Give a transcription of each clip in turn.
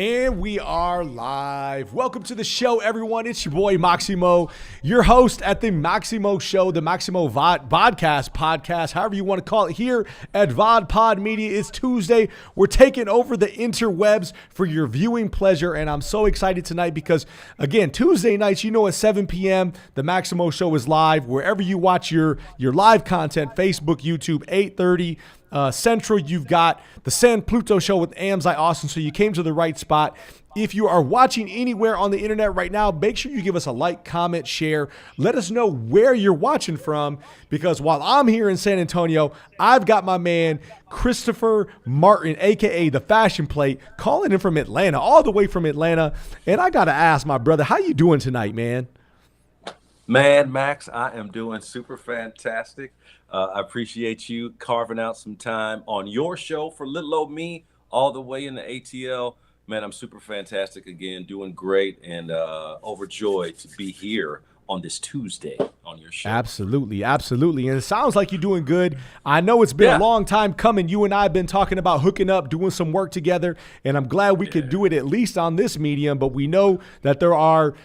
And we are live. Welcome to the show, everyone. It's your boy, Maximo, your host at the Maximo Show, the Maximo podcast, however you want to call it here at VOD Pod Media. It's Tuesday. We're taking over the interwebs for your viewing pleasure, and I'm so excited tonight because, again, Tuesday nights, at 7 p.m., the Maximo Show is live. Wherever you watch your live content, Facebook, YouTube, 8:30 Central, you've got the San Pluto Show with Amzai Austin, so you came to the right spot. If you are watching anywhere on the internet right now, make sure you give us a like, comment, share. Let us know where you're watching from, because while I'm here in San Antonio, I've got my man Christopher Martin, a.k.a. The Fashion Plate, calling in from Atlanta, all the way from Atlanta. And I got to ask my brother, how you doing tonight, man? Man, Max, I am doing super fantastic. I appreciate you carving out some time on your show for little old me all the way in the ATL. Man, I'm super fantastic again, doing great, and overjoyed to be here on this Tuesday on your show. Absolutely. And it sounds like you're doing good. I know it's been a long time coming. You and I have been talking about hooking up, doing some work together, and I'm glad we could do it at least on this medium, but we know that there are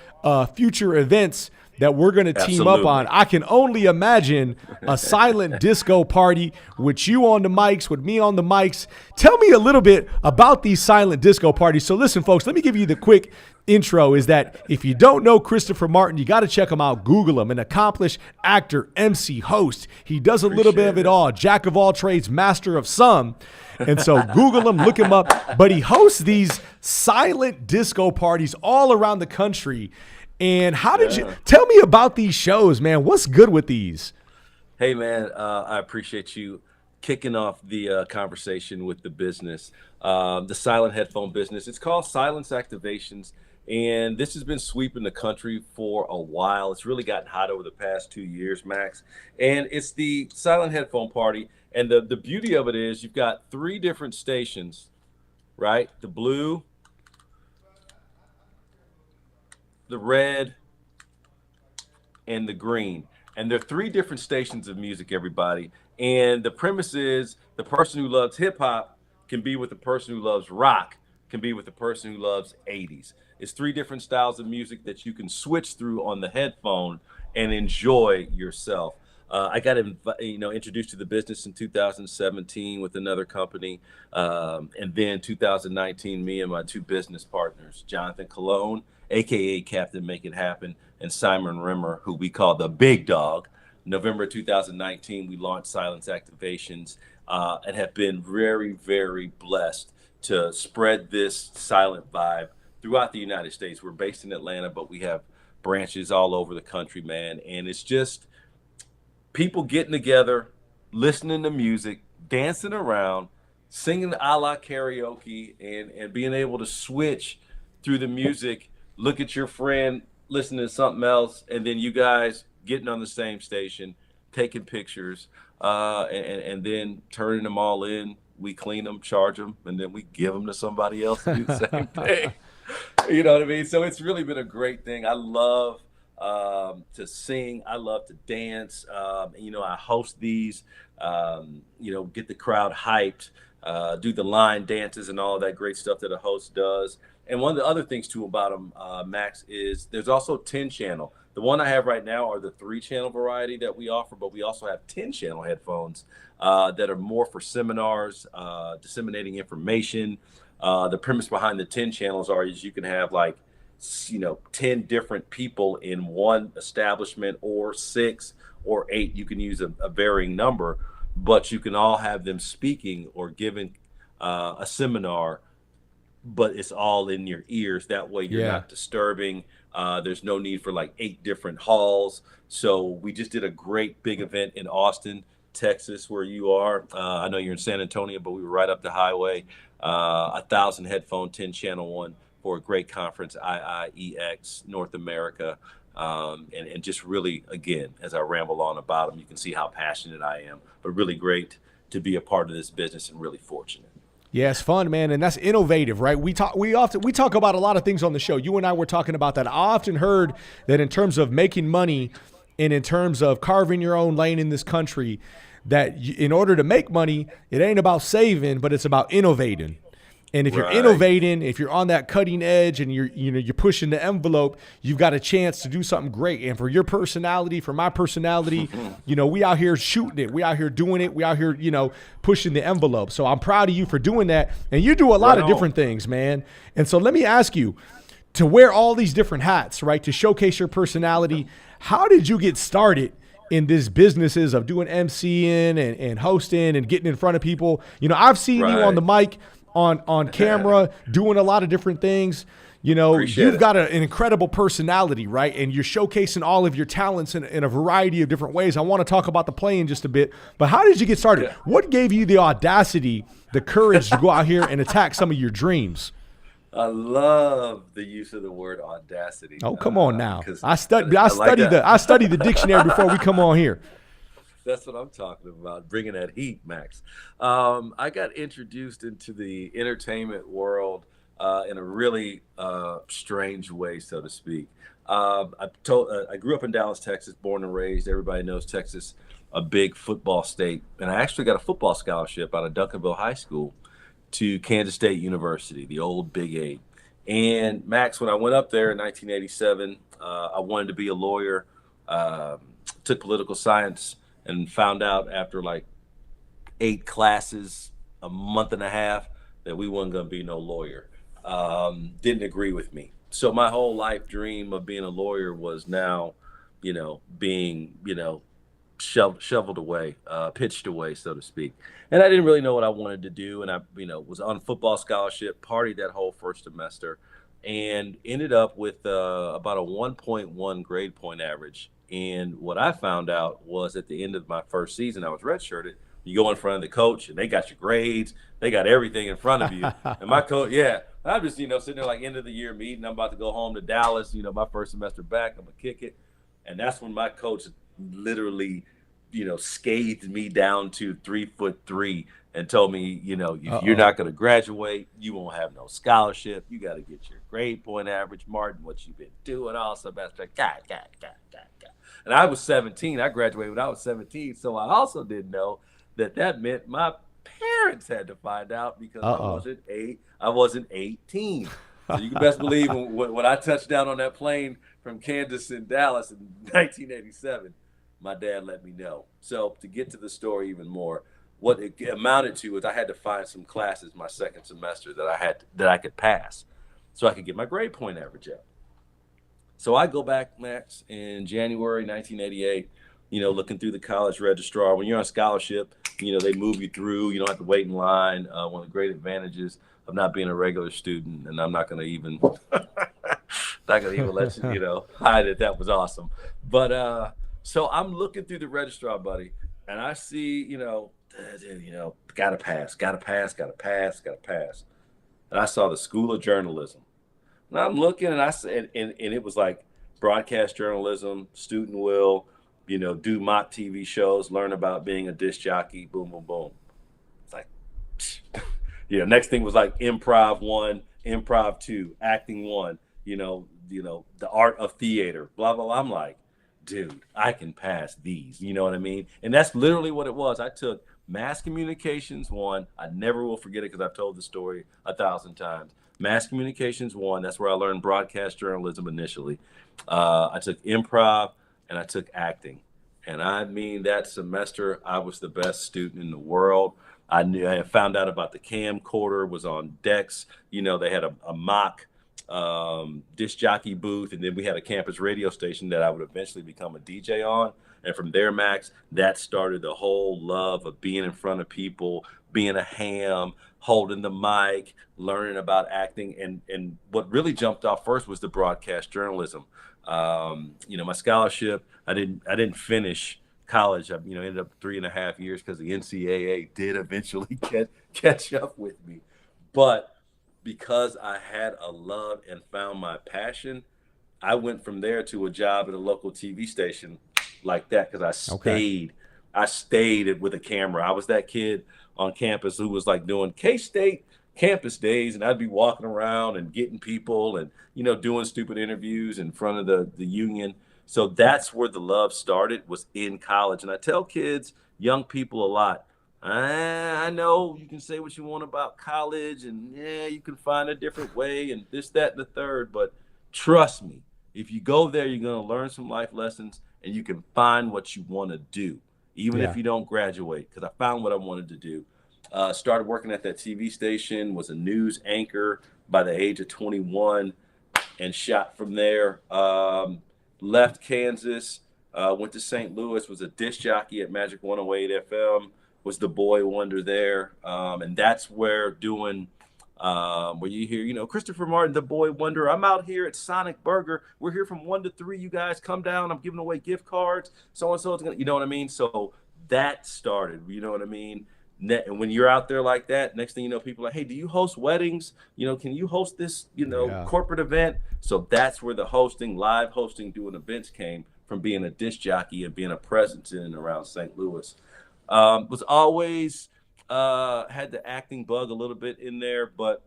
future events that we're going to team up on. I can only imagine a silent disco party with you on the mics, with me on the mics. Tell me a little bit about these silent disco parties. So listen, folks, let me give you the quick intro, is that if you don't know Christopher Martin, you got to check him out. Google him. An accomplished actor, MC, host. He does a little bit of it all. Jack of all trades, master of some. And so Google him, look him up. But he hosts these silent disco parties all around the country. And how did you tell me about these shows, man? What's good with these? Hey, man, I appreciate you kicking off the conversation with the business, the silent headphone business. It's called Silence Activations, and this has been sweeping the country for a while. It's really gotten hot over the past 2 years, Max. And it's the silent headphone party. And the beauty of it is you've got 3 different stations, right? The blue, the red, and the green. And there are 3 different stations of music, everybody. And the premise is the person who loves hip hop can be with the person who loves rock, can be with the person who loves 80s. It's 3 different styles of music that you can switch through on the headphone and enjoy yourself. I got introduced to the business in 2017 with another company. And then 2019, me and my 2 business partners, Jonathan Colon, a.k.a. Captain Make It Happen, and Simon Rimmer, who we call the Big Dog. November 2019, we launched Silence Activations and have been very, very blessed to spread this silent vibe throughout the United States. We're based in Atlanta, but we have branches all over the country, man. And it's just people getting together, listening to music, dancing around, singing a la karaoke, and being able to switch through the music, look at your friend listening to something else, and then you guys getting on the same station, taking pictures, and then turning them all in. We clean them, charge them, and then we give them to somebody else to do the same thing. You know what I mean? So it's really been a great thing. I love to sing. I love to dance. I host these, get the crowd hyped, do the line dances and all of that great stuff that a host does. And one of the other things too about them, Max, is there's also 10-channel. The one I have right now are the 3-channel variety that we offer, but we also have 10-channel headphones that are more for seminars, disseminating information. The premise behind the 10 channels is you can have 10 different people in one establishment, or 6 or 8. You can use a varying number, but you can all have them speaking or giving a seminar, but it's all in your ears. That way you're not disturbing. There's no need for 8 different halls. So we just did a great big event in Austin, Texas, where you are. I know you're in San Antonio, but we were right up the highway. 1,000 headphone, 10-channel one for a great conference, IIEX North America. And just really, again, as I ramble on about them, you can see how passionate I am, but really great to be a part of this business and really fortunate. Yeah, it's fun, man, and that's innovative, right? We talk about a lot of things on the show. You and I were talking about that. I often heard that in terms of making money and in terms of carving your own lane in this country, that in order to make money, it ain't about saving, but it's about innovating. And if you're Right. innovating, if you're on that cutting edge and you're pushing the envelope, you've got a chance to do something great. And for your personality, for my personality, we out here shooting it. We out here doing it. We out here, pushing the envelope. So I'm proud of you for doing that. And you do a lot Right of on. different things, man. And so let me ask you, to wear all these different hats, right, to showcase your personality, how did you get started in this businesses of doing MCing and hosting and getting in front of people? I've seen you on the Right. mic, on camera, doing a lot of different things. Appreciate You've it. got an incredible personality, right? And you're showcasing all of your talents in a variety of different ways. I want to talk about the play in just a bit, but how did you get started? Yeah. What gave you the audacity, the courage to go out here and attack some of your dreams? I love the use of the word audacity. Oh, come on now. Because I study like that. I study the dictionary before we come on here. That's what I'm talking about, bringing that heat, Max. I got introduced into the entertainment world in a really strange way, so to speak. I grew up in Dallas, Texas, born and raised. Everybody knows Texas, a big football state. And I actually got a football scholarship out of Duncanville High School to Kansas State University, the old Big 8. And Max, when I went up there in 1987, I wanted to be a lawyer, took political science, and found out after like 8 classes, a month and a half, that we wasn't going to be no lawyer. Didn't agree with me. So my whole life dream of being a lawyer was now, being, shoveled away, pitched away, so to speak. And I didn't really know what I wanted to do. And I, was on football scholarship, partied that whole first semester, and ended up with about a 1.1 grade point average. And what I found out was at the end of my first season, I was redshirted. You go in front of the coach, and they got your grades, they got everything in front of you. And my coach, yeah, I'm just sitting there like end of the year meeting. I'm about to go home to Dallas. My first semester back, I'm gonna kick it, and that's when my coach literally, scathed me down to 3'3" and told me, if you're not going to graduate, you won't have no scholarship. You got to get your grade point average, Martin. What you've been doing all semester, God. And I was 17. I graduated when I was 17, so I also didn't know that meant my parents had to find out because I wasn't 18. So you can best believe when I touched down on that plane from Kansas and Dallas in 1987, my dad let me know. So to get to the story even more, what it amounted to is I had to find some classes my second semester that I could pass, so I could get my grade point average up. So I go back, Max, in January 1988. Looking through the college registrar. When you're on scholarship, they move you through. You don't have to wait in line. One of the great advantages of not being a regular student, and I'm not going to even let you, hide it. That was awesome. But so I'm looking through the registrar, buddy, and I see, gotta pass. And I saw the School of Journalism. And I'm looking, and I said, and it was like broadcast journalism, student will, do mock TV shows, learn about being a disc jockey, boom, boom, boom. It's like, next thing was like improv 1, improv 2, acting 1, the art of theater, blah, blah, blah. I'm like, dude, I can pass these, you know what I mean? And that's literally what it was. I took mass communications 1. I never will forget it because I've told the story 1,000 times. Mass communications 1, that's where I learned broadcast journalism initially. I took improv and I took acting. And I mean, that semester, I was the best student in the world. I had found out about the camcorder was on decks. They had a mock disc jockey booth, and then we had a campus radio station that I would eventually become a DJ on. And from there, Max, that started the whole love of being in front of people, being a ham, holding the mic, learning about acting. And what really jumped off first was the broadcast journalism. My scholarship, I didn't finish college. I ended up 3.5 years because the NCAA did eventually catch up with me. But because I had a love and found my passion, I went from there to a job at a local TV station like that because I stayed with a camera. I was that kid on campus who was like doing K-State campus days, and I'd be walking around and getting people and doing stupid interviews in front of the union. So that's where the love started, was in college. And I tell kids, young people a lot, I know you can say what you want about college, and yeah, you can find a different way, and this, that, and the third. But trust me, if you go there, you're gonna learn some life lessons, and you can find what you want to do, even if Yeah. you don't graduate. Because I found what I wanted to do. Started working at that TV station, was a news anchor by the age of 21, and shot from there. Left Kansas, went to St. Louis, was a disc jockey at Magic 108 FM, was the boy wonder there. And that's where doing, where you hear, Christopher Martin, the boy wonder. I'm out here at Sonic Burger. We're here from 1 to 3. You guys come down. I'm giving away gift cards. So and so is going to, you know what I mean? So that started, you know what I mean? And when you're out there like that, next thing you know, people are like, hey, do you host weddings? Can you host this, Yeah. corporate event? So that's where the hosting, live hosting, doing events came from, being a disc jockey and being a presence in and around St. Louis. Was always had the acting bug a little bit in there, but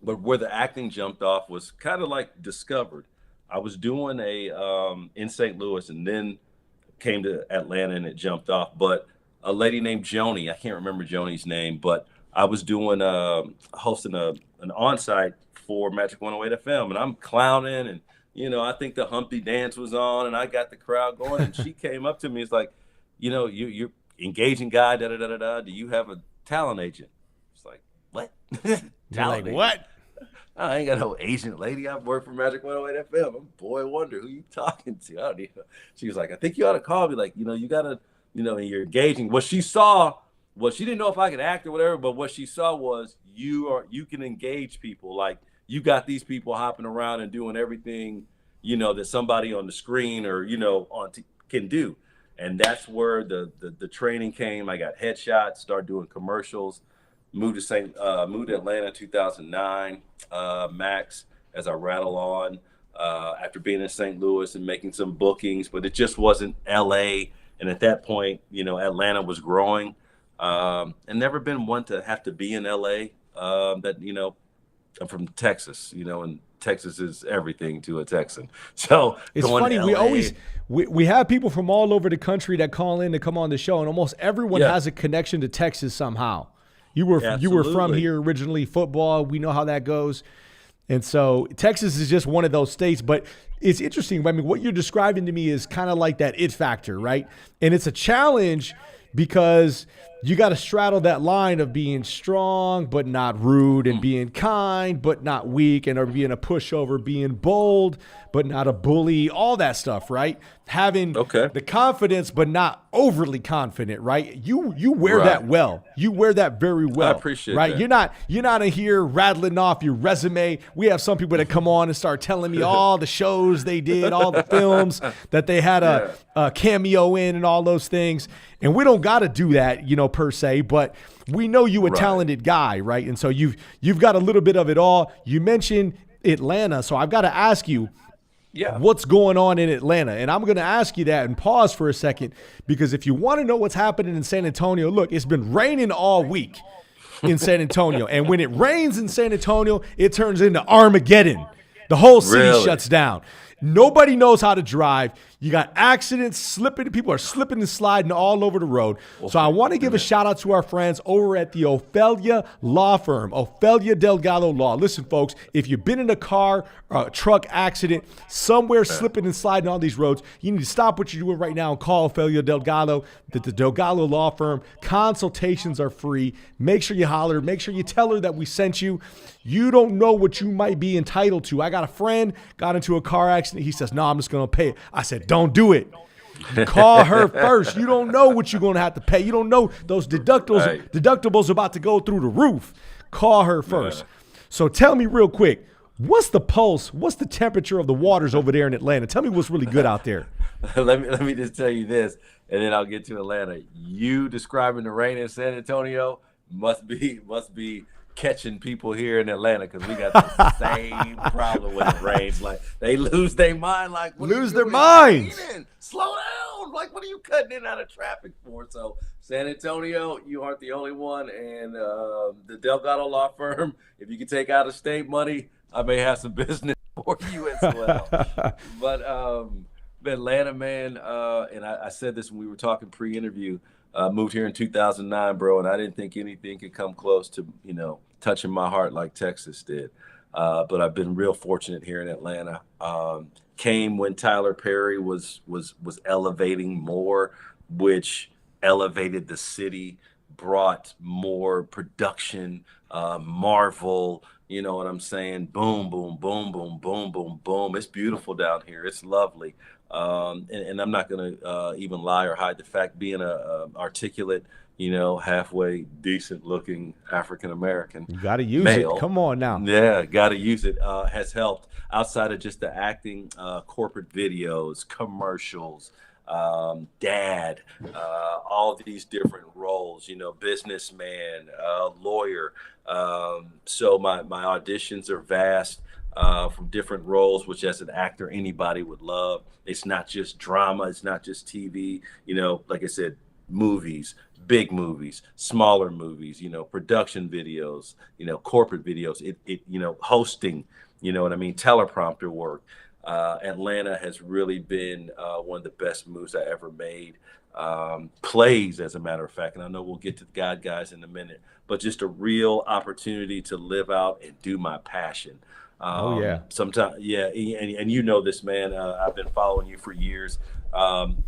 where the acting jumped off was kind of like discovered. I was doing in St. Louis, and then came to Atlanta, and it jumped off. But a lady named Joni, I can't remember Joni's name, but I was doing hosting an on-site for Magic 108 FM, and I'm clowning, and I think the Humpty Dance was on, and I got the crowd going, and she came up to me, it's like, you're engaging guy, da da da da da. Do you have a talent agent? It's like, what? You're Talent like, agent? what? I ain't got no agent, lady. I've worked for Magic 108 FM. I'm boy wonder who you talking to. I don't even. She was like, I think you ought to call me. Like, you gotta, and you're engaging. What she saw was, she didn't know if I could act or whatever, but what she saw was you can engage people. Like, you got these people hopping around and doing everything, that somebody on the screen or can do. And that's where the training came. I got headshots, started doing commercials. Moved to Atlanta in 2009, Max, as I rattle on, after being in St. Louis and making some bookings, but it just wasn't LA. And at that point, Atlanta was growing, and never been one to have to be in LA. I'm from Texas, and Texas is everything to a Texan. So It's going funny. to We LA, always we have people from all over the country that call in to come on the show, and almost everyone Yeah. has a connection to Texas somehow. You were from Absolutely. here originally, football. We know how that goes. And so Texas is just one of those states, but it's interesting. I mean, what you're describing to me is kind of like that it factor, right? And it's a challenge because you got to straddle that line of being strong but not rude, and being kind but not weak, and or being a pushover, being bold but not a bully, all that stuff, right? Having Okay. the confidence but not overly confident, right? You wear Right. that well. You wear that very well. I appreciate right? that. You're not in here rattling off your resume. We have some people that come on and start telling me all the shows they did, all the films that they had a cameo in, and all those things. And we don't got to do that, per se, but we know you a Right. talented guy, right? And so you've got a little bit of it all. You mentioned Atlanta, so I've got to ask you, Yeah. what's going on in Atlanta? And I'm going to ask you that and pause for a second, because if you want to know what's happening in San Antonio, look, it's been raining all week in San Antonio. And when it rains in San Antonio, it turns into Armageddon. The whole city Really? shuts down. Nobody knows how to drive. You got accidents, slipping. People are slipping and sliding all over the road. So I want to give a shout out to our friends over at the Ophelia Law Firm, Ophelia Delgado Law. Listen, folks, if you've been in a car or a truck accident, somewhere slipping and sliding on these roads, you need to stop what you're doing right now and call Ophelia Delgado, the Delgado Law Firm. Consultations are free. Make sure you holler. Make sure you tell her that we sent you. You don't know what you might be entitled to. I got a friend, got into a car accident. He says, no, I'm just going to pay it. I said, don't do it. Call her first. You don't know what you're going to have to pay. You don't know those deductibles about to go through the roof. Call her first. So tell me real quick, what's the pulse? What's the temperature of the waters over there in Atlanta? Tell me what's really good out there. Let me just tell you this, and then I'll get to Atlanta. You describing the rain in San Antonio must be catching people here in Atlanta, because we got the same problem when it rains. Like, they lose their mind. Like, what are you Lose their doing? minds. Slow down. Like, what are you cutting in out of traffic for? So San Antonio, you aren't the only one. And the Delgado Law Firm, if you can take out of state money, I may have some business for you as well. But Atlanta, man, and I said this when we were talking pre-interview, Moved here in 2009, bro, and I didn't think anything could come close to, touching my heart like Texas did. But I've been real fortunate here in Atlanta. Came when Tyler Perry was elevating more, which elevated the city, brought more production, Marvel. You know what I'm saying? Boom, boom, boom, boom, boom, boom, boom. It's beautiful down here. It's lovely. And I'm not going to even lie or hide the fact, being a articulate, halfway decent looking African American You got to use male. it. Come on now. Yeah, got to use it. Has helped outside of just the acting, corporate videos, commercials, dad, all these different roles, businessman, lawyer. So my auditions are vast, from different roles, which as an actor, anybody would love. It's not just drama. It's not just TV, like I said, movies, big movies, smaller movies, production videos, corporate videos, hosting, what I mean, teleprompter work. Atlanta has really been one of the best moves I ever made. Plays, as a matter of fact, and I know we'll get to the God Guys in a minute, but just a real opportunity to live out and do my passion. Oh, yeah. Sometimes, yeah, and you know this, man. I've been following you for years.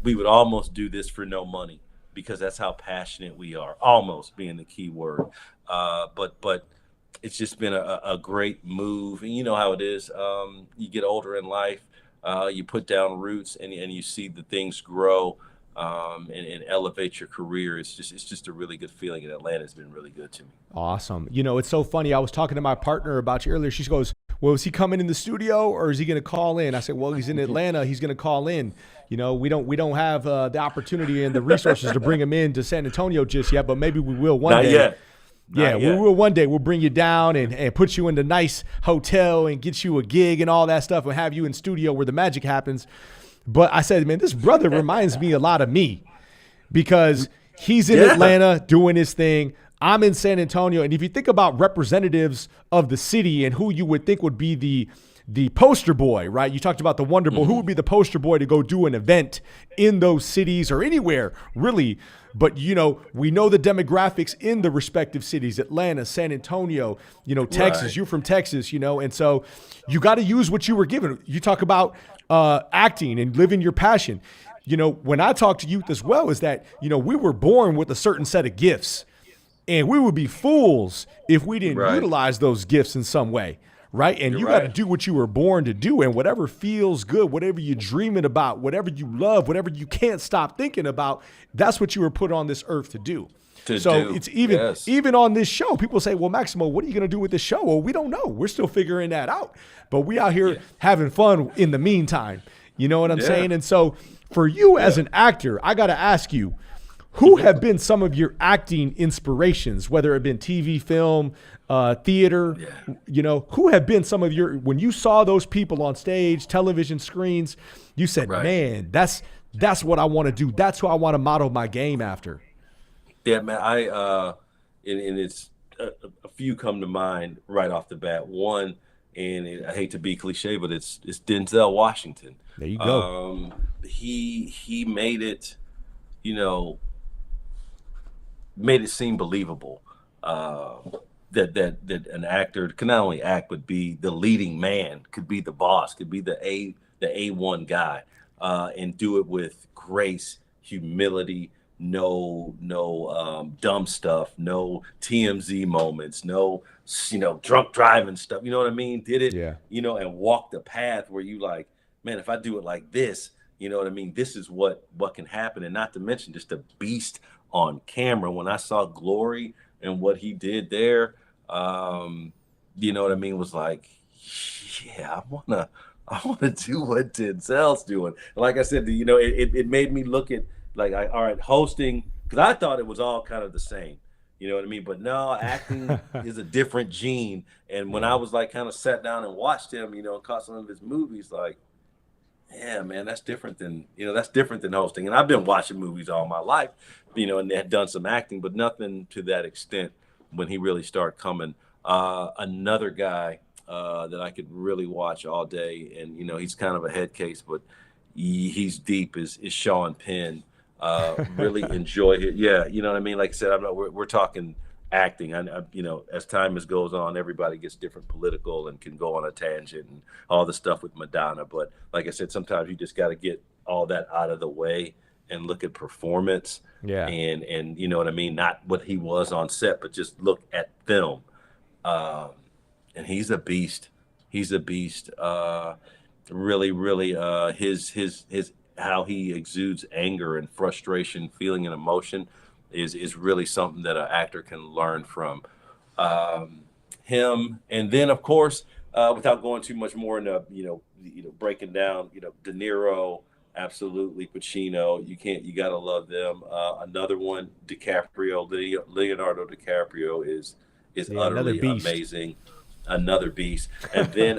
We would almost do this for no money because that's how passionate we are. Almost being the key word. But it's just been a great move. And you know how it is. You get older in life, you put down roots, and you see the things grow, and elevate your career. It's just a really good feeling. And Atlanta has been really good to me. Awesome. It's so funny. I was talking to my partner about you earlier. She goes, well, is he coming in the studio or is he going to call in? I said, well, he's in Atlanta. He's going to call in. We don't have the opportunity and the resources to bring him in to San Antonio just yet, but maybe we will one day. Not Yeah, yet. we will one day. We'll bring you down and put you in the nice hotel and get you a gig and all that stuff and have you in studio where the magic happens. But I said, man, this brother reminds me a lot of me because he's in Atlanta doing his thing. I'm in San Antonio. And if you think about representatives of the city and who you would think would be the poster boy, right? You talked about the Wonder Boy. Who would be the poster boy to go do an event in those cities or anywhere, really? But, we know the demographics in the respective cities, Atlanta, San Antonio, Texas. Right. You're from Texas, and so you got to use what you were given. You talk about acting and living your passion. When I talk to youth as well, is that, we were born with a certain set of gifts. And we would be fools if we didn't utilize those gifts in some way, right? And you got to do what you were born to do, and whatever feels good, whatever you're dreaming about, whatever you love, whatever you can't stop thinking about, that's what you were put on this earth to do. It's even on this show, people say, well, Maximo, what are you going to do with this show? Well, we don't know. We're still figuring that out. But we out here having fun in the meantime. You know what I'm saying? And so for you as an actor, I got to ask you, who have been some of your acting inspirations, whether it been TV, film, theater, who have been some of your, when you saw those people on stage, television screens, you said, man, that's what I want to do. That's who I want to model my game after. Yeah, man, and it's a few come to mind right off the bat. One, and I hate to be cliche, but it's Denzel Washington. There you go. He made it, made it seem believable, that an actor can not only act but be the leading man, could be the boss, could be the A1 guy, and do it with grace, humility, no dumb stuff, no TMZ moments, no drunk driving stuff. You know what I mean? Did it, and walk the path where you like, man, if I do it like this, you know what I mean? This is what can happen, and not to mention just a beast on camera. When I saw Glory and what he did there, you know what I mean, was like, yeah, I wanna do what Denzel's doing. And like I said, it made me look at like, all right, hosting, because I thought it was all kind of the same. You know what I mean? But no, acting is a different gene. And when I was like kind of sat down and watched him, and caught some of his movies, like, yeah, man, that's different than hosting. And I've been watching movies all my life, and they had done some acting, but nothing to that extent when he really started coming. Another guy that I could really watch all day, and he's kind of a head case, but he's deep, is Sean Penn. Really enjoy it. Yeah, you know what I mean. Like I said, I'm not. We're talking acting. You know, as time as goes on, everybody gets different political and can go on a tangent and all the stuff with Madonna. But like I said, sometimes you just got to get all that out of the way and look at performance Yeah. and you know what I mean. Not what he was on set, but just look at film. Um, and he's a beast. He's a beast. Really, really, his how he exudes anger and frustration, feeling and emotion is really something that an actor can learn from. Um, Him, and then of course, without going too much more into breaking down, De Niro, absolutely, Pacino. You gotta love them. Another one, DiCaprio, Leonardo DiCaprio is Yeah, another utterly beast. amazing. Another beast. And then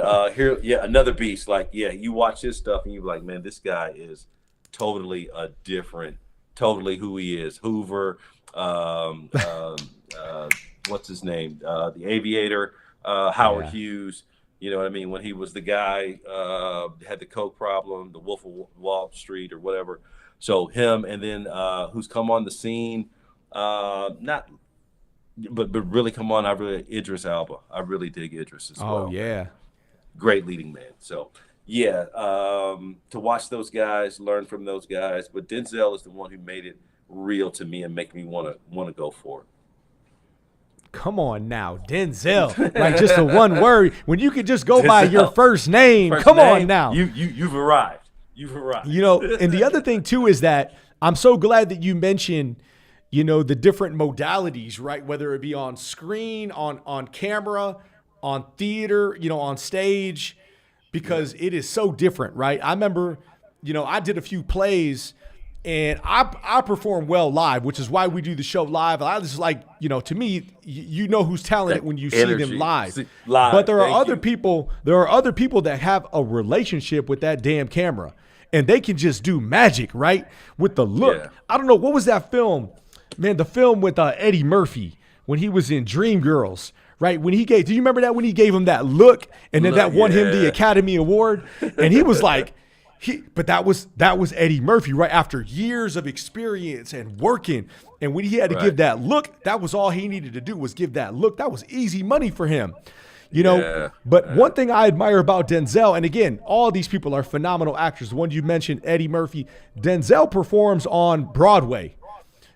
yeah, another beast. Like, yeah, you watch his stuff and you're like, man, this guy is totally a different, totally who he is. Hoover, um, um, uh, what's his name? The Aviator, Howard Yeah. Hughes. You know what I mean? When he was the guy, had the coke problem, the Wolf of Wall Street or whatever. So him, and then who's come on the scene, not but really come on, I really Idris Elba. I really dig Idris as Oh well, man. yeah. Great leading man. So yeah, to watch those guys, learn from those guys. But Denzel is the one who made it real to me and make me wanna go for Come on now, Denzel. Like just a one word. When you could just go it. by your Denzel, first name. first Come on name, now. you've arrived. You've arrived. And the other thing too is that I'm so glad that you mentioned, the different modalities, right? Whether it be on screen, on camera, on theater, on stage, Yeah. because it is so different, right? I remember, I did a few plays and I perform well live, which is why we do the show live. I just like, to me, you know who's talented That when you see them energy. live. But Live. there are Thank other you. people, that have a relationship with that damn camera. And they can just do magic, right? With the look. Yeah. I don't know, what was that film? Man, the film with Eddie Murphy when he was in Dreamgirls, right? Do you remember that when he gave him that look and then that Look, won him the yeah. Academy Award? And he was like, but that was Eddie Murphy, right? After years of experience and working. And when he had to give Right. that look, that was all he needed to do was give that look. That was easy money for him. Yeah. But one thing I admire about Denzel, and again, all these people are phenomenal actors. The one you mentioned, Eddie Murphy, Denzel performs on Broadway.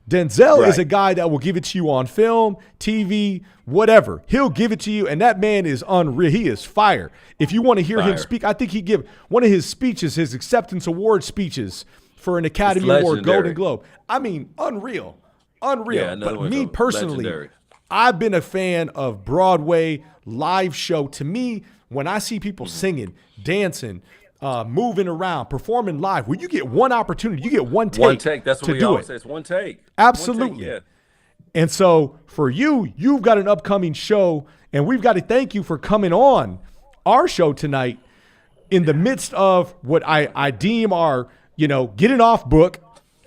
Denzel is Right. a guy that will give it to you on film, TV, whatever. He'll give it to you, and that man is unreal. He is fire. If you want to hear him Fire. speak, I think he give one of his speeches, his acceptance award speeches for an Academy Award, legendary. Golden Globe. I mean, unreal, unreal. Yeah, another But one's me personally, legendary. I've been a fan of Broadway live show. To me, when I see people singing, dancing, moving around, performing live, when you get one opportunity, you get one take, One take. That's what to we do always it. say. It's one take. Absolutely. One take, yeah. And so for you've got an upcoming show, and we've got to thank you for coming on our show tonight in the midst of what I deem are, getting off book,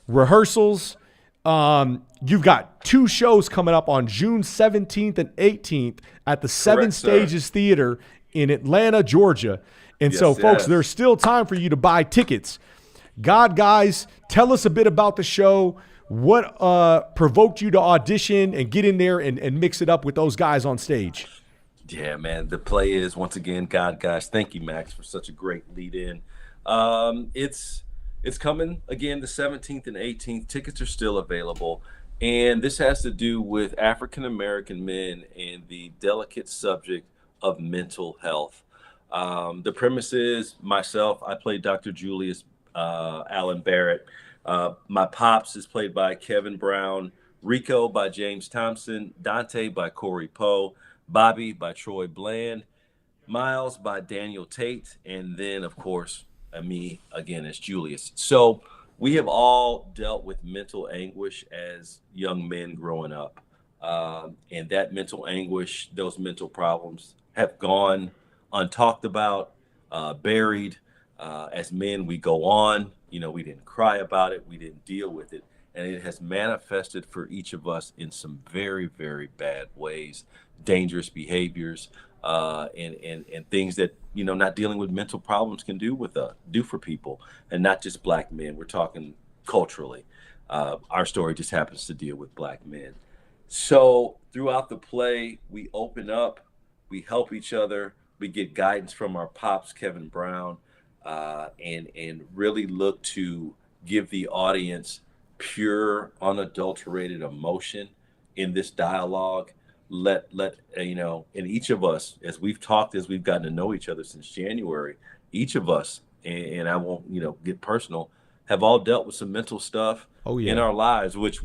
rehearsals. You've got two shows coming up on June 17th and 18th at the Seven Correct, sir. Stages Theater in Atlanta, Georgia. And so, Yes, folks, yes. there's still time for you to buy tickets. Guys, tell us a bit about the show. What provoked you to audition and get in there and mix it up with those guys on stage? Yeah, man. The play is once again, God, guys. Thank you, Max, for such a great lead in. It's coming again the 17th and 18th. Tickets are still available, and this has to do with African American men and the delicate subject of mental health. The premise is myself. I play Dr. Julius Allen Barrett. My pops is played by Kevin Brown, Rico by James Thompson, Dante by Corey Poe, Bobby by Troy Bland, Miles by Daniel Tate, and then, of course, me again as Julius. So we have all dealt with mental anguish as young men growing up. And that mental anguish, those mental problems have gone untalked about, buried. As men, we go on. We didn't cry about it. We didn't deal with it. And it has manifested for each of us in some very, very bad ways, dangerous behaviors, and things that, not dealing with mental problems can do for people, and not just black men. We're talking culturally. Our story just happens to deal with Black men. So throughout the play, we open up, we help each other, we get guidance from our pops, Kevin Brown, and really look to give the audience pure, unadulterated emotion in this dialogue. Let and each of us, as we've talked, as we've gotten to know each other since January, each of us, and I won't get personal, have all dealt with some mental stuff Oh in yeah. our lives, which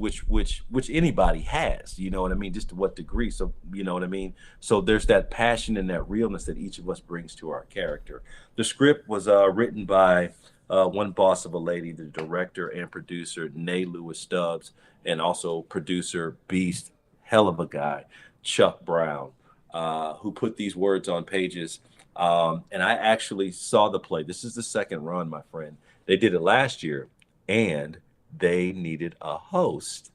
anybody has, you know what I mean, just to what degree. So you know what I mean. So there's that passion and that realness that each of us brings to our character. The script was written by one boss of a lady, the director and producer Nay Lewis Stubbs, and also producer Beast, hell of a guy, Chuck Brown, who put these words on pages. And I actually saw the play. This is the second run, my friend. They did it last year, and they needed a host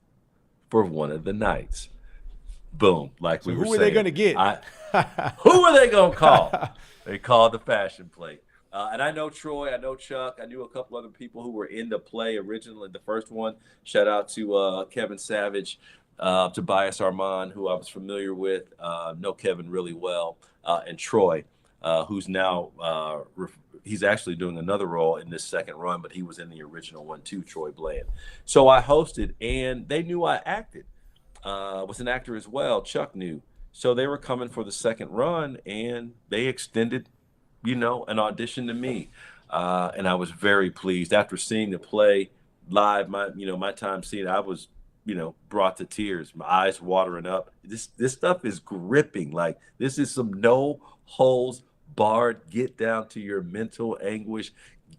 for one of the nights. Boom, like So we were who are they saying. gonna get? Who are they gonna call? They called the Fashion Plate. And I know Troy, I know Chuck, I knew a couple other people who were in the play originally, the first one. Shout out to Kevin Savage, Tobias Armand, who I was familiar with, know Kevin really well, and Troy, who's now he's actually doing another role in this second run, but he was in the original one too, Troy Bland. So I hosted, and they knew I acted. Was an actor as well. Chuck knew. So they were coming for the second run, and they extended, an audition to me. And I was very pleased after seeing the play live. My time seeing it, I was, brought to tears, my eyes watering up. This stuff is gripping. Like, this is some no holds barred, get down to your mental anguish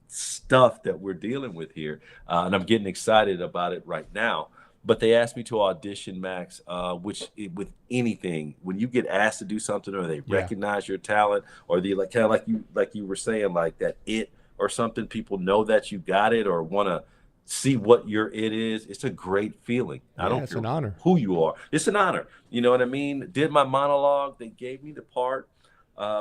stuff that we're dealing with here. And I'm getting excited about it right now. But they asked me to audition, Max, with anything, when you get asked to do something, or they Yeah. recognize your talent, or they kind of like you were saying, like that it or something, people know that you got it or want to see what your it is. It's a great feeling. I Yeah, don't it's care an honor. who you are. It's an honor. You know what I mean? Did my monologue. They gave me the part.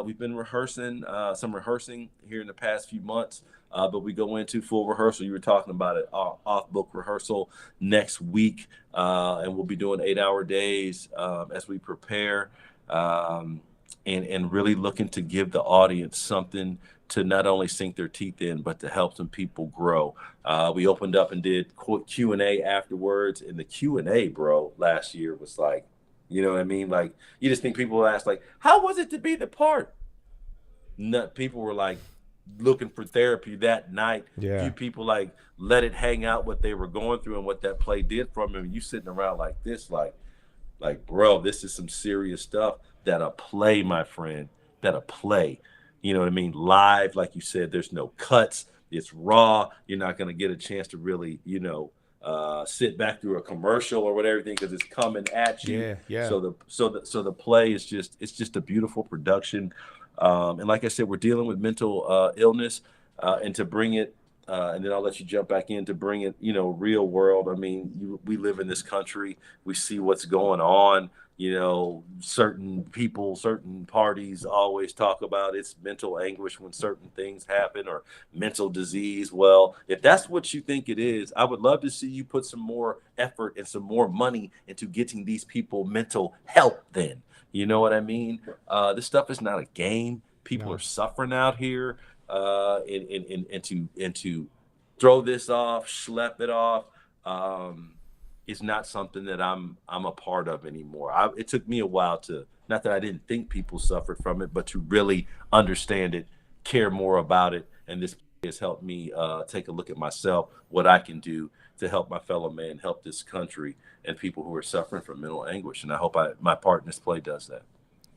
We've been rehearsing, some rehearsing here in the past few months. But we go into full rehearsal. You were talking about it, off-book rehearsal next week, and we'll be doing 8-hour days as we prepare, and really looking to give the audience something to not only sink their teeth in, but to help some people grow. We opened up and did Q&A afterwards, and the Q&A, bro, last year was like, you know what I mean? Like, you just think people will ask, like, how was it to be the part? No, people were like, looking for therapy that night. Yeah. Few people like let it hang out what they were going through and what that play did for them. You sitting around like this, like bro, this is some serious stuff. That a play, my friend, that a play. You know what I mean? Live, like you said, there's no cuts. It's raw. You're not going to get a chance to really, sit back through a commercial or whatever, because it's coming at you. Yeah, yeah. So the play is just a beautiful production. And like I said, we're dealing with mental illness, and to bring it, and then I'll let you jump back in, to bring it, real world. I mean, we live in this country. We see what's going on. Certain people, certain parties always talk about it's mental anguish when certain things happen, or mental disease. Well, if that's what you think it is, I would love to see you put some more effort and some more money into getting these people mental help then. You know what I mean? This stuff is not a game. People No. are suffering out here, and to throw this off, schlep it off, is not something that I'm a part of anymore. It took me a while to, not that I didn't think people suffered from it, but to really understand it, care more about it, and this has helped me take a look at myself, what I can do to help my fellow man, help this country, and people who are suffering from mental anguish. And I hope my part in this play does that.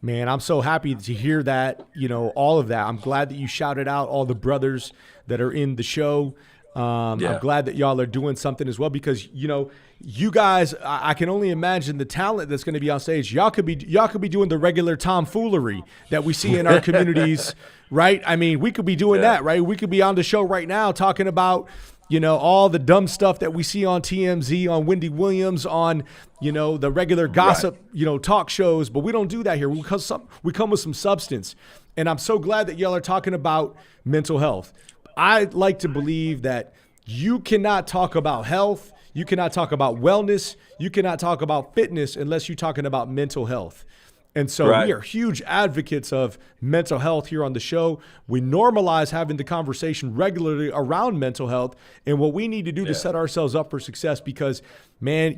Man, I'm so happy to hear that, all of that. I'm glad that you shouted out all the brothers that are in the show. I'm glad that y'all are doing something as well, because, you guys, I can only imagine the talent that's going to be on stage. Y'all could be doing the regular tomfoolery that we see in our communities, right? I mean, we could be doing that, right? We could be on the show right now talking about, all the dumb stuff that we see on TMZ, on Wendy Williams, on, the regular gossip, talk shows. But we don't do that here. We come with some substance. And I'm so glad that y'all are talking about mental health. I like to believe that you cannot talk about health, You cannot talk about wellness. You cannot talk about fitness unless you're talking about mental health. And so we are huge advocates of mental health here on the show. We normalize having the conversation regularly around mental health and what we need to do to set ourselves up for success because, man,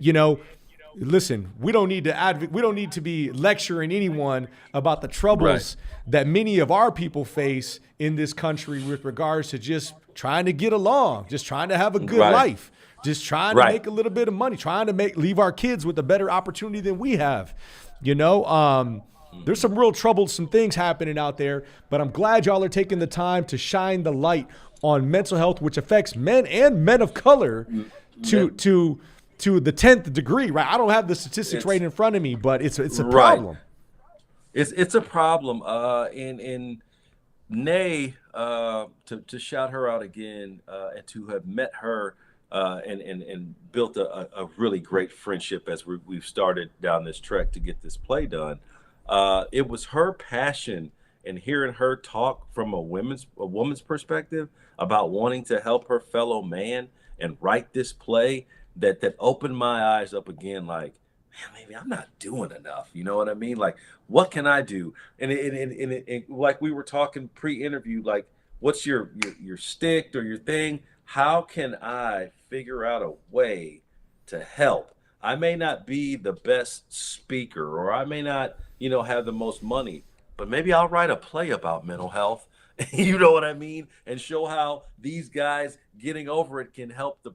listen, we don't need to we don't need to be lecturing anyone about the troubles that many of our people face in this country with regards to just trying to get along, just trying to have a good life, just trying to make a little bit of money, trying to leave our kids with a better opportunity than we have. There's some real troublesome things happening out there, but I'm glad y'all are taking the time to shine the light on mental health, which affects men and men of color to the 10th degree, right? I don't have the statistics right in front of me, but it's a problem. It's a problem. And Nay, to shout her out again, and to have met her and built a really great friendship as we've started down this trek to get this play done. It was her passion and hearing her talk from a woman's perspective about wanting to help her fellow man and write this play that opened my eyes up again, like, man, maybe I'm not doing enough. You know what I mean? Like, what can I do? And like we were talking pre-interview, like, what's your stick or your thing? How can I figure out a way to help? I may not be the best speaker, or I may not, have the most money, but maybe I'll write a play about mental health. You know what I mean? And show how these guys getting over it can help the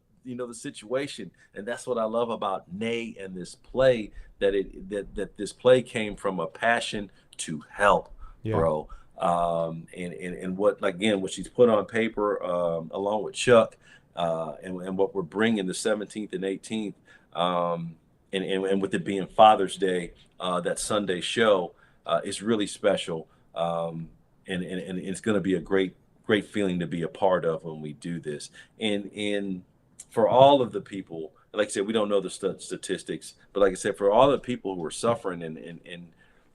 situation. And that's what I love about Nay and this play, that this play came from a passion to help, bro. And what she's put on paper, along with Chuck, and what we're bringing the 17th and 18th, and with it being Father's Day, that Sunday show, is really special. And it's going to be a great feeling to be a part of when we do this. And for all of the people, like I said, we don't know the statistics, but like I said, for all the people who are suffering and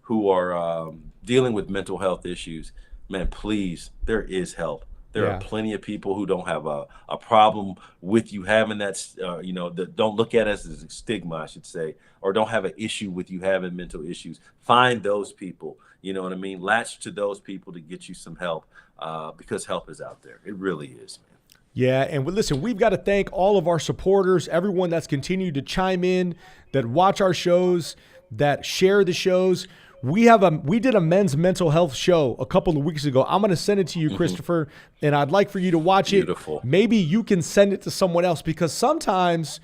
who are dealing with mental health issues, man, please, there is help. There are plenty of people who don't have a problem with you having that, that don't look at it as a stigma, I should say, or don't have an issue with you having mental issues. Find those people, you know what I mean? Latch to those people to get you some help, because help is out there. It really is, man. Yeah, and listen, we've got to thank all of our supporters, everyone that's continued to chime in, that watch our shows, that share the shows. We did a men's mental health show a couple of weeks ago. I'm going to send it to you, Christopher, and I'd like for you to watch Beautiful. it. Maybe you can send it to someone else, because sometimes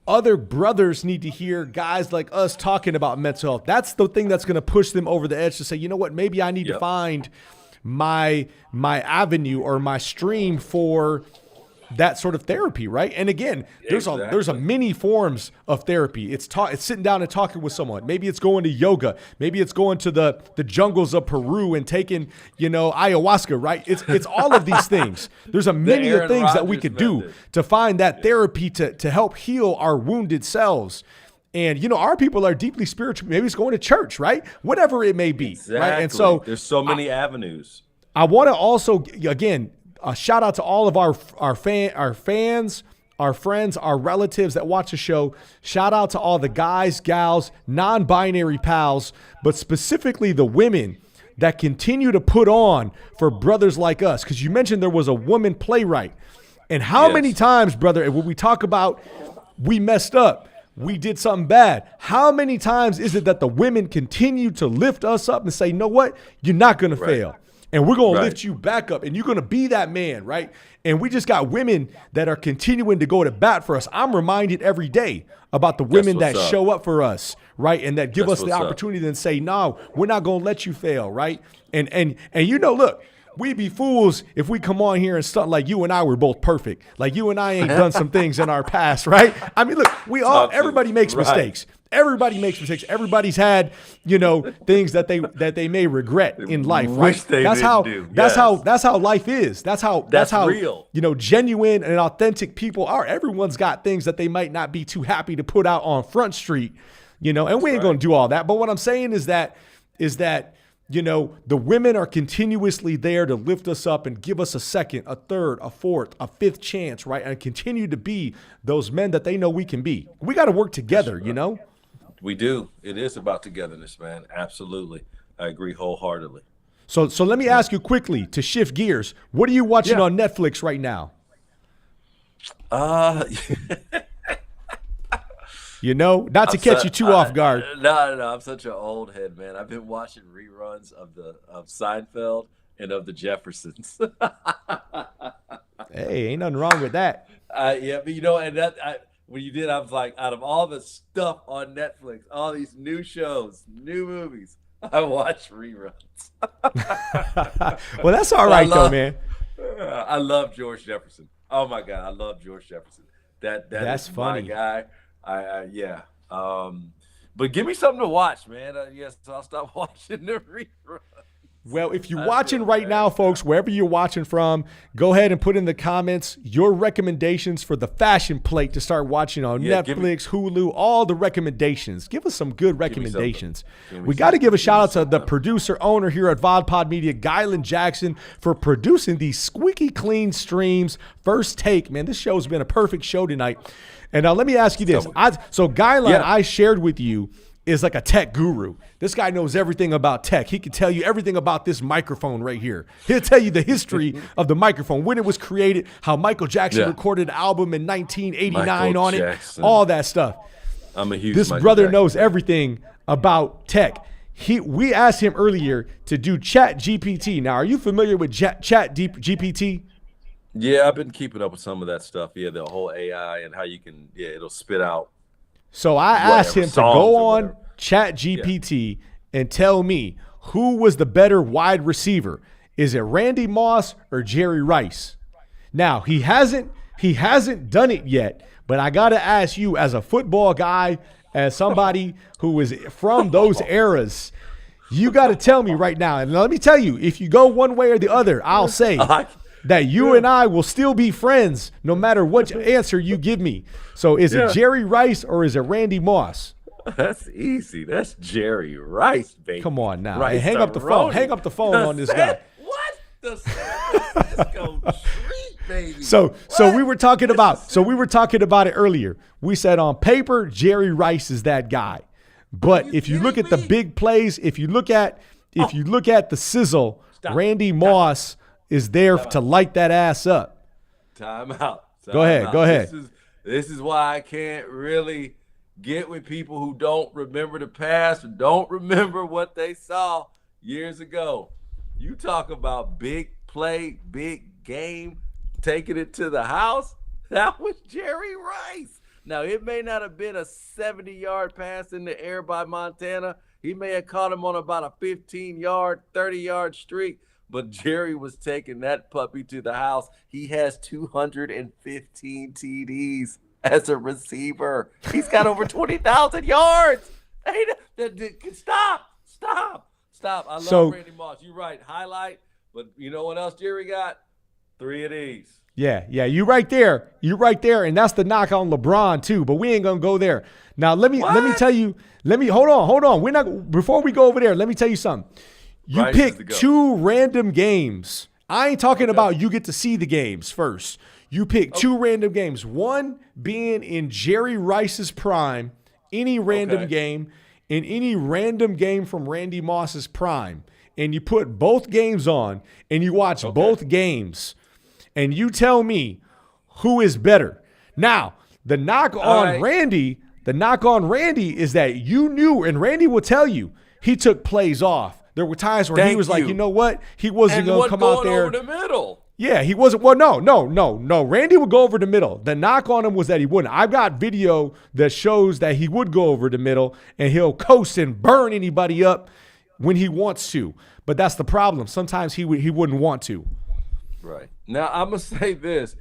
other brothers need to hear guys like us talking about mental health. That's the thing that's going to push them over the edge to say, you know what, maybe I need to find my avenue or my stream for that sort of therapy, right? And again, there's a many forms of therapy. It's sitting down and talking with someone. Maybe it's going to yoga. Maybe it's going to the jungles of Peru and taking, ayahuasca, right? It's all of these things. There's a many of things that we could do to find that therapy to help heal our wounded selves. And, our people are deeply spiritual. Maybe it's going to church, right? Whatever it may be, right? And so there's so many avenues. I want to also, again, a shout out to all of our fans, our friends, our relatives that watch the show. Shout out to all the guys, gals, non-binary pals, but specifically the women that continue to put on for brothers like us. Because you mentioned there was a woman playwright. And how many times, brother, when we talk about we messed up, we did something bad, how many times is it that the women continue to lift us up and say, you know what, you're not going to fail. And we're going to lift you back up, and you're going to be that man, right? And we just got women that are continuing to go to bat for us. I'm reminded every day about the women that show up for us, right? And that give us the opportunity to say, no, we're not going to let you fail, right? And look, we'd be fools if we come on here and stunt like you and I were both perfect. Like you and I ain't done some things in our past, right? I mean, look, everybody makes mistakes. Everybody makes mistakes. Everybody's had, things that they may regret in life, right? That's how life is. That's how real. Genuine and authentic people are. Everyone's got things that they might not be too happy to put out on Front Street, and we ain't going to do all that. But what I'm saying is that You know, the women are continuously there to lift us up and give us a second, a third, a fourth, a fifth chance, right? And continue to be those men that they know we can be. We got to work together, you know? We do. It is about togetherness, man. Absolutely. I agree wholeheartedly. So let me ask you quickly to shift gears. What are you watching on Netflix right now? You know, not to catch you too off guard. No. I'm such an old head, man. I've been watching reruns of Seinfeld and of the Jeffersons. Hey, ain't nothing wrong with that. Yeah, but you know, and when you did, I was like, out of all the stuff on Netflix, all these new shows, new movies, I watch reruns. Well, that's all right, though, man. I love George Jefferson. Oh my God, I love George Jefferson. That's funny. My guy. Yeah. But give me something to watch, man. Yes, I'll stop watching the reruns. Well, if you're watching right now, folks, wherever you're watching from, go ahead and put in the comments your recommendations for the fashion plate to start watching on Netflix, Hulu, all the recommendations. Give us some good recommendations. We got to give a shout out to the producer owner here at VodPod Media, Gylan Jackson, for producing these squeaky clean streams. First Take, man, this show's been a perfect show tonight. And now let me ask you this. So Gylan, I shared with you, is like a tech guru. This guy knows everything about tech. He can tell you everything about this microphone right here. He'll tell you the history of the microphone, when it was created, how Michael Jackson recorded an album in 1989 on it, all that stuff. I'm a huge This Michael brother Jackson knows fan. everything about tech. We asked him earlier to do Chat GPT. Now, are you familiar with Chat GPT? Yeah, I've been keeping up with some of that stuff. Yeah, the whole AI and how you can, it'll spit out. So I asked him to go on Chat GPT and tell me who was the better wide receiver. Is it Randy Moss or Jerry Rice? Now, he hasn't done it yet, but I got to ask you, as a football guy, as somebody who is from those eras, you got to tell me right now. And let me tell you, if you go one way or the other, I'll say that you and I will still be friends no matter what answer you give me. So is it Jerry Rice or is it Randy Moss? That's easy. That's Jerry Rice, baby. Come on now. Rice Hey, hang up the phone. Hang up the phone on this guy. What? The San Francisco treat, baby. So we were talking about it earlier. We said on paper, Jerry Rice is that guy. But if you look at the big plays, if you look at the sizzle, Randy Moss is there to light that ass up. Time out. Go ahead. This is why I can't really get with people who don't remember the past or don't remember what they saw years ago. You talk about big play, big game, taking it to the house. That was Jerry Rice. Now, it may not have been a 70-yard pass in the air by Montana. He may have caught him on about a 15-yard, 30-yard streak. But Jerry was taking that puppy to the house. He has 215 TDs as a receiver. He's got over 20,000 yards. Hey, stop. I love Randy Moss. You're right. Highlight. But you know what else Jerry got? 3 of these. Yeah, you're right there. And that's the knock on LeBron too, but we ain't gonna go there. Now let me tell you, hold on. Before we go over there, let me tell you something. You pick 2 random games. I ain't talking about you get to see the games first. You pick 2 random games. One being in Jerry Rice's prime, any random game, and any random game from Randy Moss's prime. And you put both games on and you watch both games. And you tell me who is better. Now, the knock on Randy is that you knew, and Randy will tell you, he took plays off. There were times where he was like, you know what? He wasn't going to come out there. Over the middle. Yeah, he wasn't. Well, no. Randy would go over the middle. The knock on him was that he wouldn't. I've got video that shows that he would go over the middle and he'll coast and burn anybody up when he wants to. But that's the problem. Sometimes he wouldn't want to. Right. Now, I'm going to say this.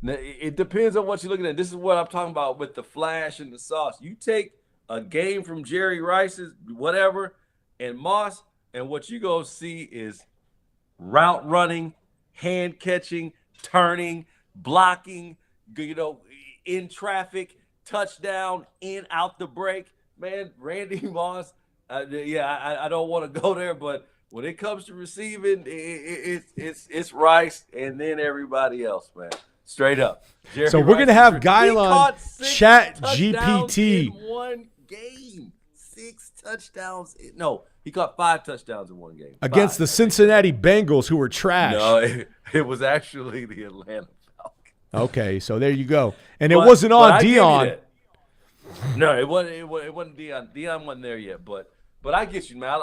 Now, it depends on what you're looking at. This is what I'm talking about with the flash and the sauce. You take a game from Jerry Rice's, whatever, and Moss, and what you go see is route running, hand catching, turning, blocking, in traffic, touchdown, in, out the break. Man, Randy Moss, I don't want to go there, but when it comes to receiving, it's Rice and then everybody else, man. Straight up. Jerry So we're Rice gonna have he Gylon caught 6 Chat touchdowns GPT in one game. 6 touchdowns. No, he caught 5 touchdowns in one game. against 5. the Cincinnati Bengals, who were trash. No, it was actually the Atlanta Falcons. Okay, so there you go. And it But- wasn't but on I give you Dion. that. No, it wasn't Dion. Dion wasn't there yet, but I get you, man.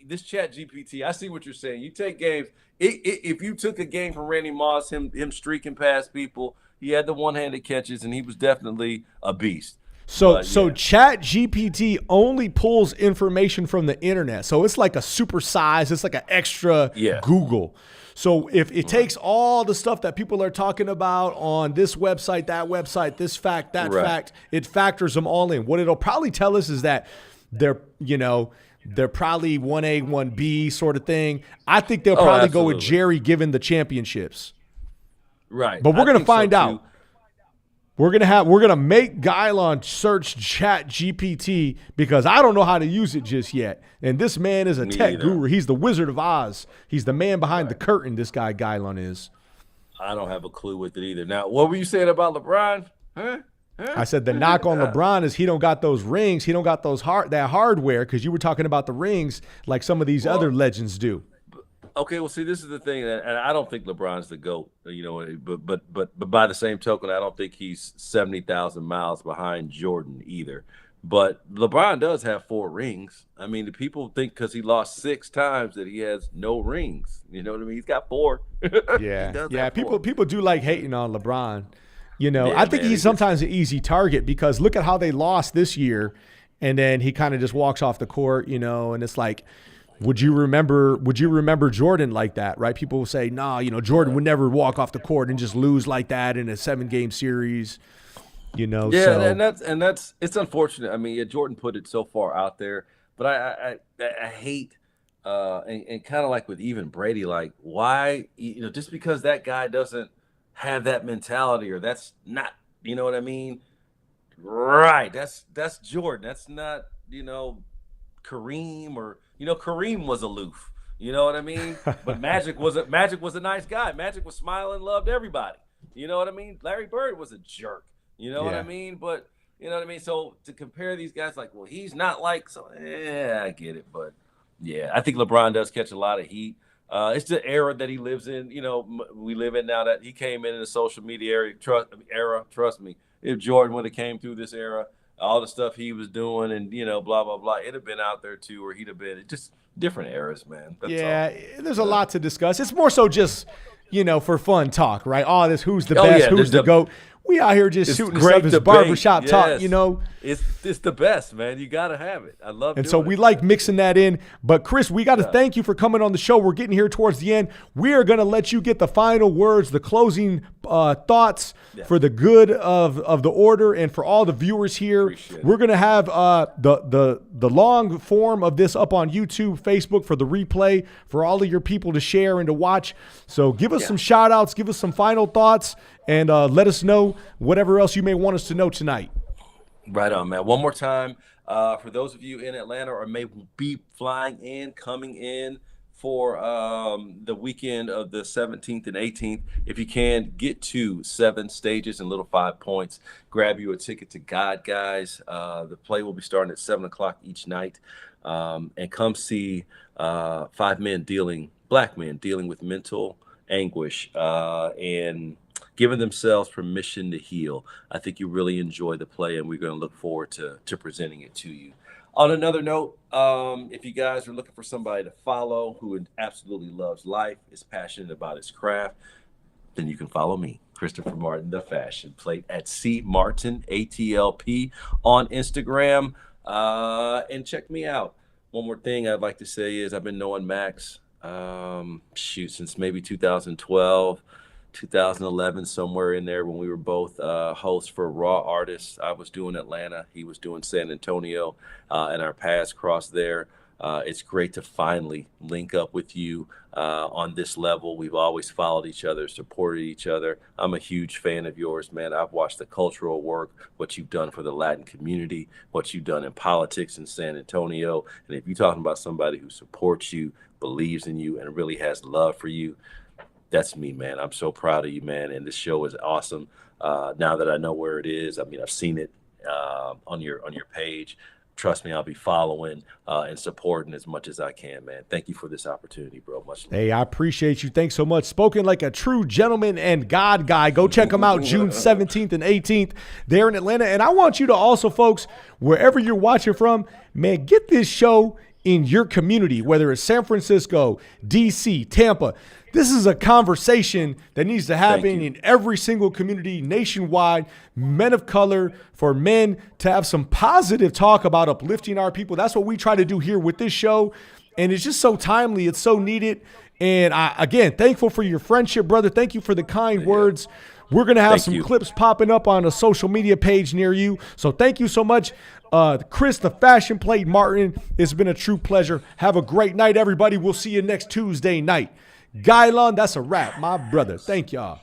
This Chat GPT, I see what you're saying. You take games. If you took a game from Randy Moss, him streaking past people, he had the one-handed catches, and he was definitely a beast. So But, so yeah. Chat GPT only pulls information from the internet. So it's like a super size, it's like an extra Yeah. Google. So if it takes all the stuff that people are talking about on this website, that website, this fact, that Right. fact, it factors them all in. What it'll probably tell us is that they're probably 1A, 1B sort of thing. I think they'll probably go with absolutely. Jerry given the championships. Right. But we're I gonna think so, find out. too. We're gonna make Gylon search Chat GPT because I don't know how to use it just yet. And this man is a Me tech either. guru. He's the Wizard of Oz. He's the man behind the curtain. This guy Gylon is. I don't have a clue with it either. Now, what were you saying about LeBron? Huh? I said the knock on LeBron is he don't got those rings. He don't got those that hardware because you were talking about the rings like some of these other legends do. Okay, well, see, this is the thing, and I don't think LeBron's the GOAT, but by the same token, I don't think he's 70,000 miles behind Jordan either. But LeBron does have 4 rings. I mean, the people think because he lost 6 times that he has no rings. You know what I mean? He's got 4. Yeah, He does yeah. have 4. People do like hating on LeBron. Yeah, I think man, he's sometimes an easy target because look at how they lost this year, and then he kind of just walks off the court, and it's like, would you remember Jordan like that, right? People will say, nah, Jordan would never walk off the court and just lose like that in a 7-game series, Yeah, So, and that's it's unfortunate. I mean, yeah, Jordan put it so far out there, but I hate and kind of like with even Brady, like why just because that guy doesn't have that mentality or that's not, you know what I mean? Right. That's Jordan. That's not, Kareem or Kareem was aloof. You know what I mean? But Magic was a nice guy. Magic was smiling, loved everybody. You know what I mean? Larry Bird was a jerk. You know what I Yeah. mean? But you know what I mean? So to compare these guys, like, well, he's not like so. Yeah, I get it, but yeah, I think LeBron does catch a lot of heat. It's the era that he lives in. We live in now that he came in the social media era. Trust me, if Jordan would have came through this era, all the stuff he was doing and blah blah blah, it'd have been out there too, or he'd have been just different eras, man. That's yeah, all. there's a lot to discuss. It's more so just, for fun talk, right? Oh, who's the Oh, best, yeah, who's the GOAT. We out here just It's shooting great stuff as debate. barbershop talk, Yes. It's the best, man. You gotta have it. I love And doing so we it. like mixing that in. But Chris, we got to thank you for coming on the show. We're getting here towards the end. We are going to let you get the final words, the closing thoughts for the good of the order and for all the viewers here. Appreciate it. We're going to have the long form of this up on YouTube, Facebook for the replay for all of your people to share and to watch. So give us some shout outs, give us some final thoughts, and let us know whatever else you may want us to know tonight. Right on, man. One more time, for those of you in Atlanta or may be coming in for the weekend of the 17th and 18th, if you can, get to 7 stages and little 5 points. Grab you a ticket to God, guys. The play will be starting at 7 o'clock each night. And come see 5 black men dealing with mental anguish and giving themselves permission to heal. I think you really enjoy the play, and we're going to look forward to presenting it to you. On another note, if you guys are looking for somebody to follow who absolutely loves life, is passionate about his craft, then you can follow me, Christopher Martin, the Fashion Plate, at C Martin ATLP on Instagram, and check me out. One more thing I'd like to say is I've been knowing Max since maybe 2012. 2011, somewhere in there, when we were both hosts for Raw Artists. I was doing Atlanta, he was doing San Antonio, and our paths crossed there. It's great to finally link up with you on this level. We've always followed each other, supported each other. I'm a huge fan of yours, man. I've watched the cultural work, what you've done for the Latin community, what you've done in politics in San Antonio. And if you're talking about somebody who supports you, believes in you, and really has love for you. That's me, man. I'm so proud of you, man. And this show is awesome. Now that I know where it is, I mean, I've seen it on your page. Trust me, I'll be following and supporting as much as I can, man. Thank you for this opportunity, bro. Much love. Hey, I appreciate you. Thanks so much. Spoken like a true gentleman and God guy. Go check them out June 17th and 18th there in Atlanta. And I want you to also, folks, wherever you're watching from, man, get this show in your community, whether it's San Francisco, DC, Tampa. This is a conversation that needs to happen in every single community nationwide. Men of color, for men to have some positive talk about uplifting our people. That's what we try to do here with this show. And it's just so timely. It's so needed. And again, thankful for your friendship, brother. Thank you for the kind words. We're going to have some clips popping up on a social media page near you. So thank you so much. Chris, the Fashion Plate Martin, it's been a true pleasure. Have a great night, everybody. We'll see you next Tuesday night. Gylon, that's a wrap, my brother. Thank y'all.